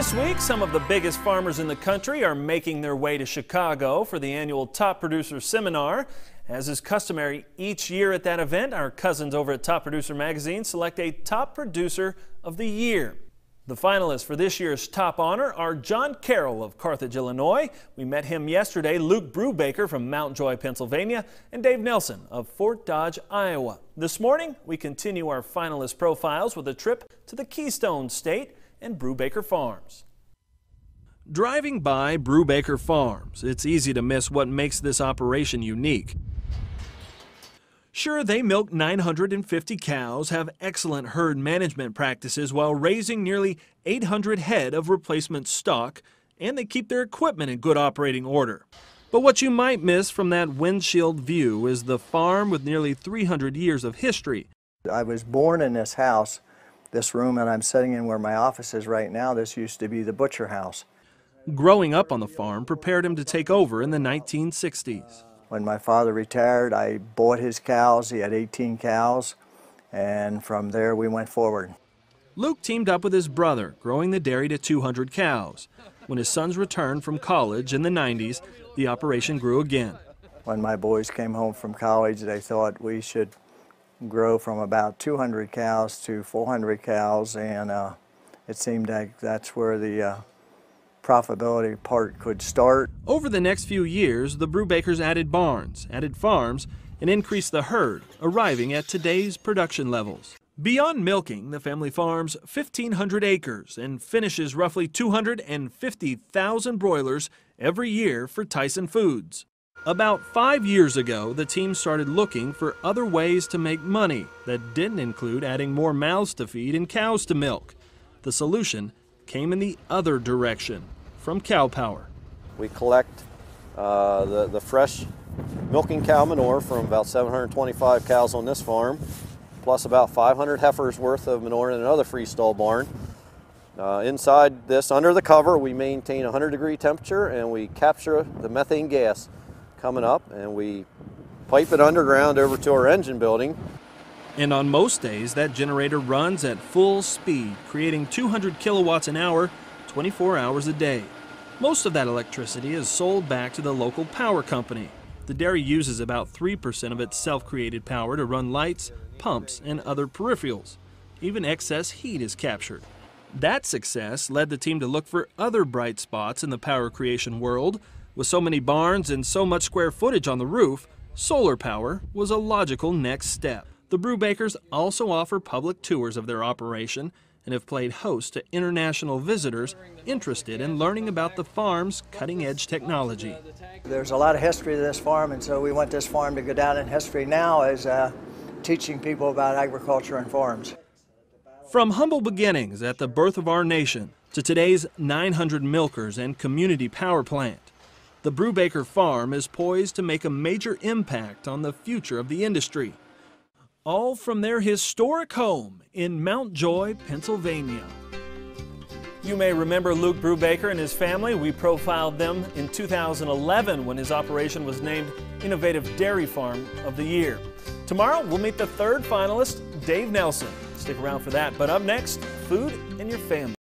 This week, some of the biggest farmers in the country are making their way to Chicago for the annual Top Producer Seminar. As is customary each year at that event, our cousins over at Top Producer Magazine select a Top Producer of the Year. The finalists for this year's top honor are John Carroll of Carthage, Illinois. We met him yesterday, Luke Brubaker from Mount Joy, Pennsylvania, and Dave Nelson of Fort Dodge, Iowa. This morning, we continue our finalist profiles with a trip to the Keystone State and Brubaker Farms. Driving by Brubaker Farms, it's easy to miss what makes this operation unique. Sure, they milk 950 cows, have excellent herd management practices while raising nearly 800 head of replacement stock, and they keep their equipment in good operating order. But what you might miss from that windshield view is the farm with nearly 300 years of history. I was born in this house, this room that I'm sitting in where my office is right now. This used to be the butcher house. Growing up on the farm prepared him to take over in the 1960s. When my father retired, I bought his cows. He had 18 cows, and from there we went forward. Luke teamed up with his brother, growing the dairy to 200 cows. When his sons returned from college in the 90s, the operation grew again. When my boys came home from college, they thought we should grow from about 200 cows to 400 cows, and it seemed like that's where the profitability part could start. Over the next few years, the Brubakers added barns, added farms, and increased the herd, arriving at today's production levels. Beyond milking, the family farms 1,500 acres and finishes roughly 250,000 broilers every year for Tyson Foods. About 5 years ago, the team started looking for other ways to make money that didn't include adding more mouths to feed and cows to milk. The solution came in the other direction, from cow power. We collect the fresh milking cow manure from about 725 cows on this farm, plus about 500 heifers worth of manure in another freestall barn. Inside this, under the cover, we maintain a 100-degree temperature and we capture the methane gas coming up, and we pipe it underground over to our engine building. And on most days, that generator runs at full speed, creating 200 kilowatts an hour, 24 hours a day. Most of that electricity is sold back to the local power company. The dairy uses about 3% of its self-created power to run lights, pumps, and other peripherals. Even excess heat is captured. That success led the team to look for other bright spots in the power creation world. With so many barns and so much square footage on the roof, solar power was a logical next step. The Brubakers also offer public tours of their operation and have played host to international visitors interested in learning about the farm's cutting-edge technology. There's a lot of history to this farm, and so we want this farm to go down in history now as teaching people about agriculture and farms. From humble beginnings at the birth of our nation to today's 900 milkers and community power plant, the Brubaker farm is poised to make a major impact on the future of the industry. All from their historic home in Mount Joy, Pennsylvania. You may remember Luke Brubaker and his family. We profiled them in 2011 when his operation was named Innovative Dairy Farm of the Year. Tomorrow, we'll meet the third finalist, Dave Nelson. Stick around for that. But up next, food and your family.